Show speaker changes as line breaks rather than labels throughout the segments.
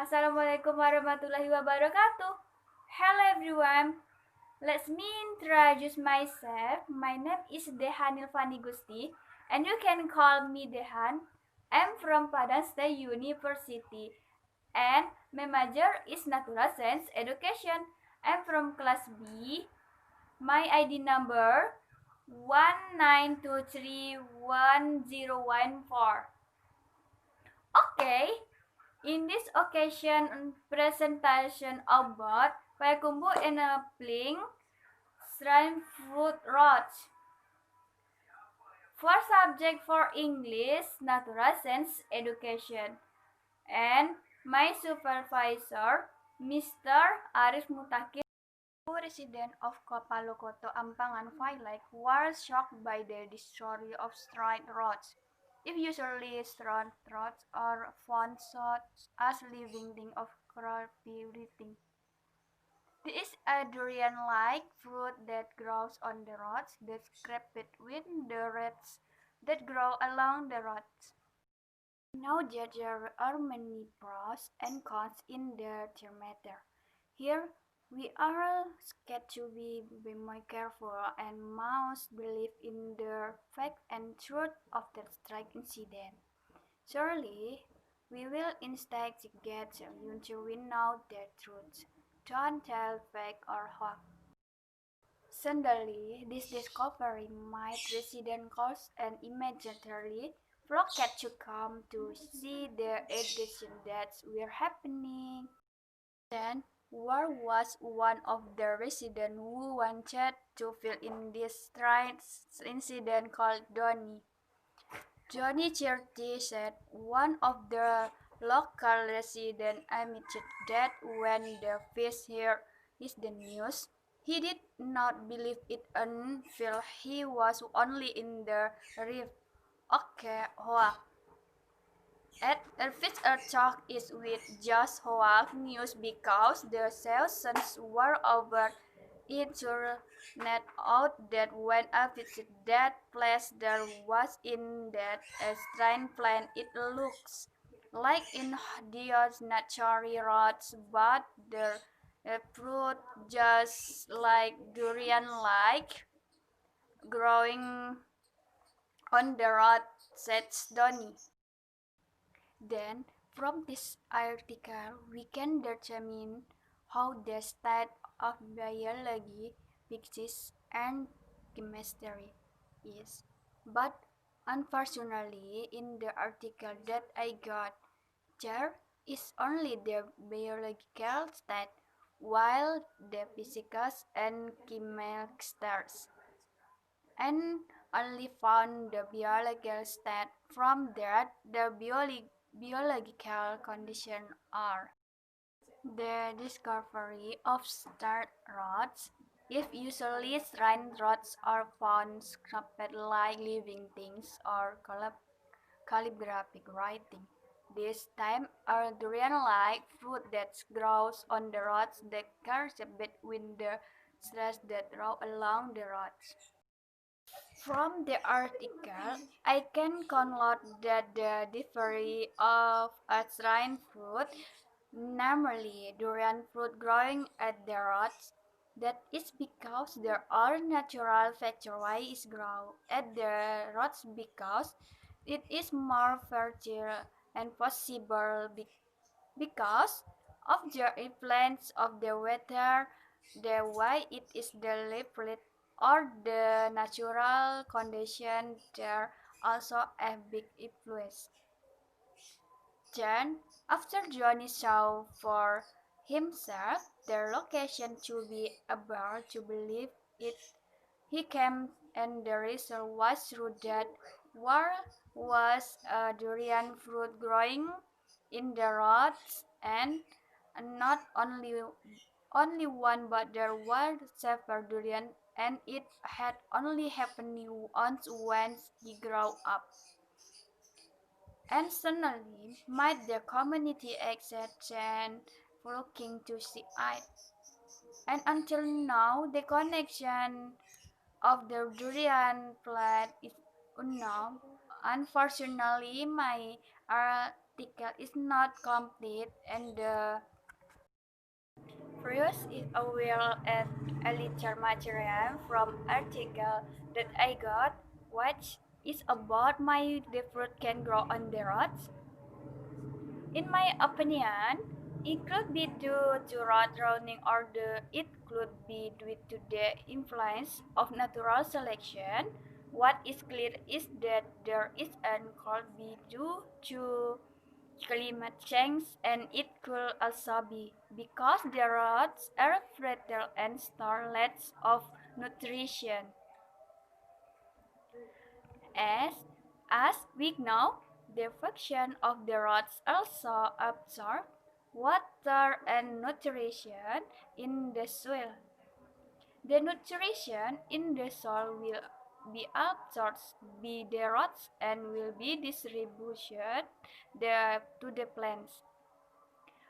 Assalamualaikum warahmatullahi wabarakatuh. Hello everyone. Let me introduce myself. My name is Dehan Nilvani Gusti, and you can call me Dehan. I'm from Padang State University, and my major is Natural Science Education. I'm from class B. My ID number 19231014. Okay, in this occasion presentation about Payakumbuh enabling shrine fruit rods. For subject for English, Natural Science Education. And my supervisor, Mr. Arif Mutakir, resident of Kopalokoto, Ampangan, Village, was shocked by the discovery of straight rods. If usually straight rods are found such as living thing of crappy breathing. This is a durian-like fruit that grows on the rods that scraped with the roots that grow along the rods. Now that there are many pros and cons in the matter. Here we are asked to be more careful and must believe in the fact and truth of the strike incident. Surely we will investigate until we know the truth. Don't tell fake or hoax. Suddenly, this discovery might resident cause and immediately flocked to come to see the edition that were happening. Then, where was one of the residents who wanted to fill in this strange incident called Donny? Johnny Cherty said one of the local residents admitted that when the fish heard the news, he did not believe it until he was only in the reef. Okay, hoax. At Elvis Talk is with just hoax news because the sessions were over. It turned out that when I visited that place, there was in that a strange plant. It looks like in the natural rods, but the fruit just like durian-like, growing on the rod, said Donny. Then, from this article, we can determine how the state of biology, physics, and chemistry is. But unfortunately, in the article that I got, there is only the biological state, while the physical and chemical states and only found the biological state. From there, the biological conditions are the discovery of star rods. If usually shrine rods are found scraped like living things or calligraphic writing. This time a durian-like fruit that grows on the rods that carries between the threads that grow along the rods. From the article, I can conclude that the discovery of a shrine fruit, namely durian fruit growing at the roots, that is because there are natural factors why it grows at the roots because it is more fertile and possible because of the influence of the weather, the way it is delivered, or the natural conditions there also a big influence. Then, after Johnny saw for himself the location to be able to believe it, he came and the result was true that there was a durian fruit growing in the roads and not only one but there were several durian and it had only happened once when he grew up. And suddenly made the community accept and looking to see it. And until now, the connection of the durian plant is unknown. Unfortunately, my article is not complete and the previous is aware and literature material from article that I got, which is about my the fruit can grow on the roots. In my opinion, it could be due to rot drowning or it could be due to the influence of natural selection. What is clear is that there is an could be due to climate change and it could also be because the rots are fertile and store lots of nutrition. As, as we know, the function of the roots also absorb water and nutrition in the soil. The nutrition in the soil will be absorbed by the roots and will be distributed to the plants.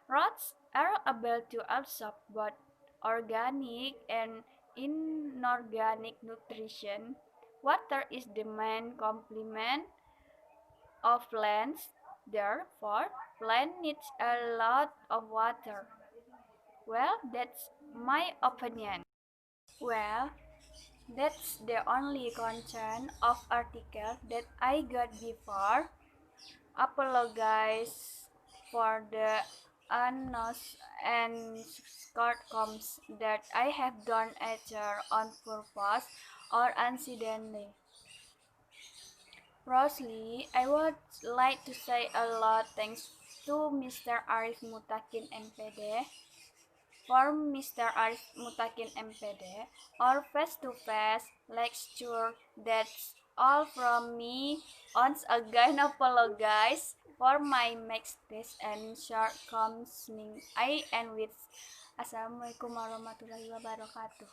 Roots are able to absorb both organic and inorganic nutrition. Water is the main complement of plants, therefore, plant needs a lot of water. Well, that's my opinion. Well, that's the only content of article that I got before. Apologize for the unknowns and shortcomings that I have done either on purpose or accidentally. Firstly, I would like to say a lot thanks to Mr. Arif Mutakin MPD. For Mr. Arif Mutakin MPD, or face-to-face lecture, that's all from me. Once again, apologize for my mistakes and shortcomings. I end with Assalamualaikum warahmatullahi wabarakatuh.